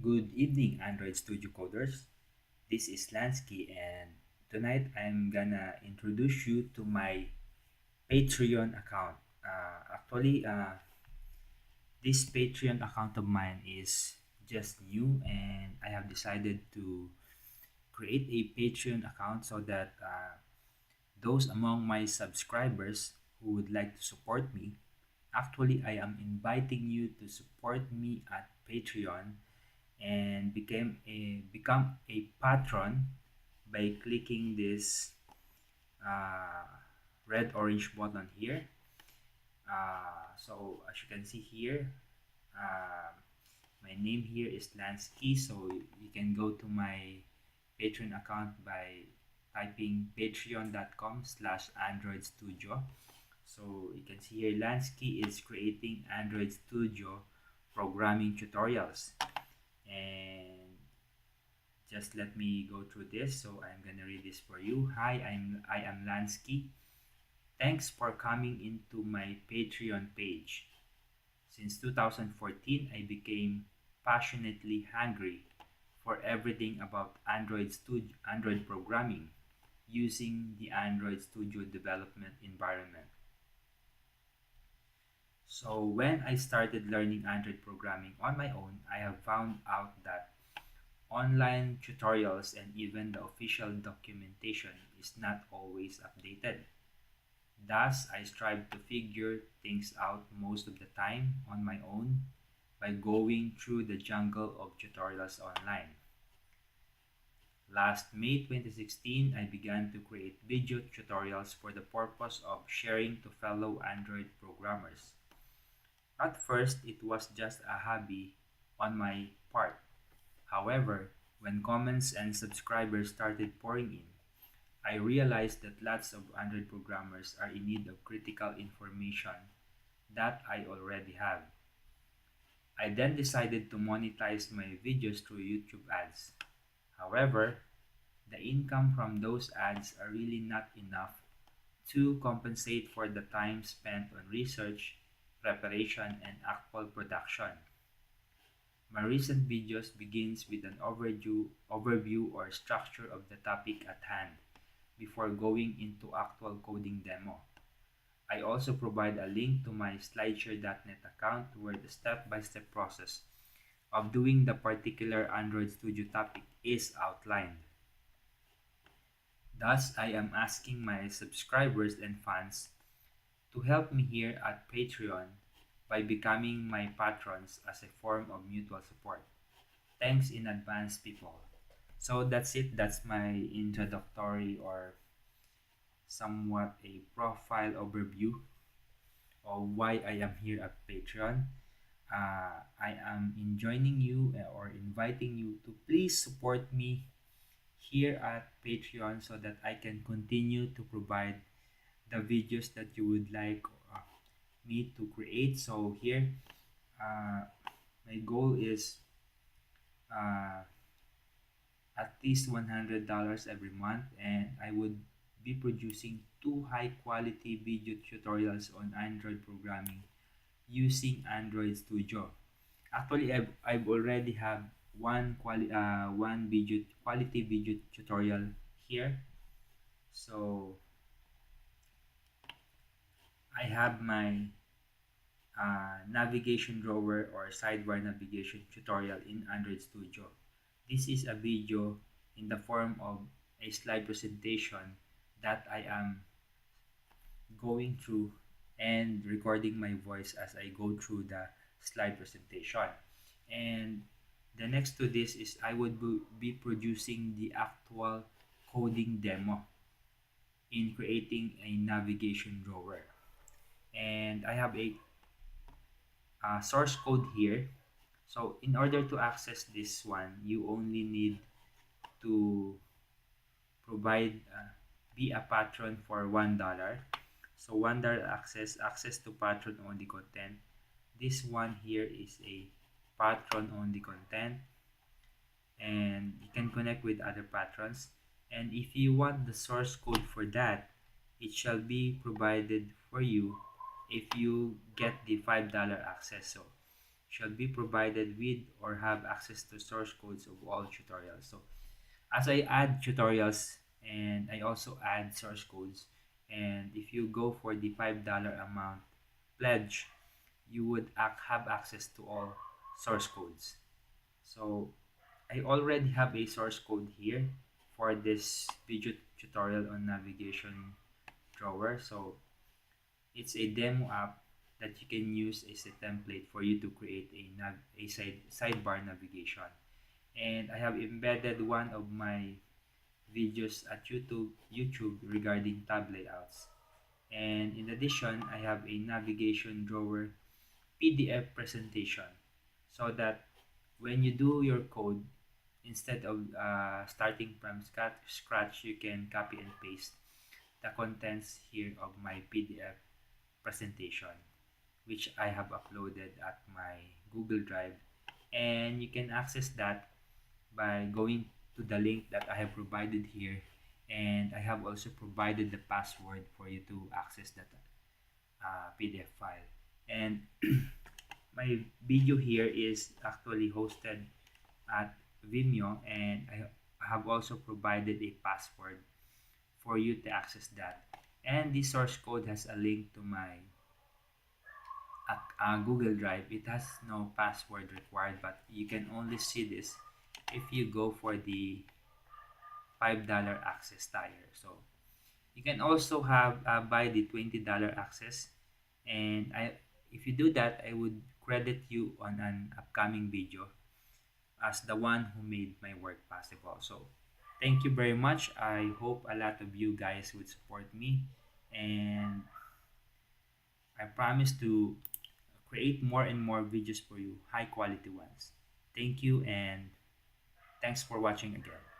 Good evening, Android Studio coders. This is Lansky, and tonight I'm gonna introduce you to my Patreon account. This Patreon account of mine is just new, and I have decided to create a Patreon account so that those among my subscribers who would like to support me, actually, I am inviting you to support me at Patreon and become a patron by clicking this uh, red orange button here. So as you can see here, uh, my name here is Lansky, so you can go to my Patreon account by typing patreon.com/android studio. So you can see here Lansky is creating Android Studio programming tutorials, and just let me go through this. So I'm gonna read this for you. Hi, I am Lansky. Thanks for coming into my Patreon page. Since 2014, I became passionately hungry for everything about Android programming using the Android Studio development environment. So when I started learning Android programming on my own, I have found out that online tutorials and even the official documentation is not always updated. Thus, I strive to figure things out most of the time on my own by going through the jungle of tutorials online. Last May 2016, I began to create video tutorials for the purpose of sharing to fellow Android programmers. At first, it was just a hobby on my part. However, when comments and subscribers started pouring in, I realized that lots of Android programmers are in need of critical information that I already have. I then decided to monetize my videos through YouTube ads. However, the income from those ads are really not enough to compensate for the time spent on research, preparation, and actual production. My recent videos begins with an overview or structure of the topic at hand before going into actual coding demo. I also provide a link to my slideshare.net account where the step-by-step process of doing the particular Android Studio topic is outlined. Thus, I am asking my subscribers and fans to help me here at Patreon by becoming my patrons as a form of mutual support. Thanks in advance, people. So that's it. That's my introductory or somewhat a profile overview of why I am here at Patreon. I am enjoining you or inviting you to please support me here at Patreon so that I can continue to provide the videos that you would like me to create. So here, uh, my goal is uh, at least $100 every month, and I would be producing two high quality video tutorials on Android programming using Android Studio. Actually, I've already have one video quality video tutorial here. So I have my navigation drawer or sidebar navigation tutorial in Android Studio. This is a video in the form of a slide presentation that I am going through and recording my voice as I go through the slide presentation. And the next to this is I would be producing the actual coding demo in creating a navigation drawer. And I have a source code here. So in order to access this one, you only need to provide be a patron for $1. So $1 access to patron only content. This one here is a patron only content, and you can connect with other patrons. And if you want the source code for that, it shall be provided for you if you get the $5 access. So shall be provided with or have access to source codes of all tutorials. So as I add tutorials and I also add source codes, and if you go for the $5 amount pledge, you would have access to all source codes. So I already have a source code here for this video tutorial on navigation drawer. So it's a demo app that you can use as a template for you to create a sidebar navigation. And I have embedded one of my videos at YouTube regarding tab layouts. And in addition, I have a navigation drawer PDF presentation so that when you do your code, instead of starting from scratch, you can copy and paste the contents here of my PDF presentation, which I have uploaded at my Google Drive. And you can access that by going to the link that I have provided here. And I have also provided the password for you to access that PDF file. And my video here is actually hosted at Vimeo, and I have also provided a password for you to access that. And the source code has a link to my Google Drive. It has no password required, but you can only see this if you go for the $5 access tier. So you can also have buy the $20 access, and if you do that, I would credit you on an upcoming video as the one who made my work possible. So thank you very much. I hope a lot of you guys would support me, and I promise to create more and more videos for you, high quality ones. Thank you, and thanks for watching again.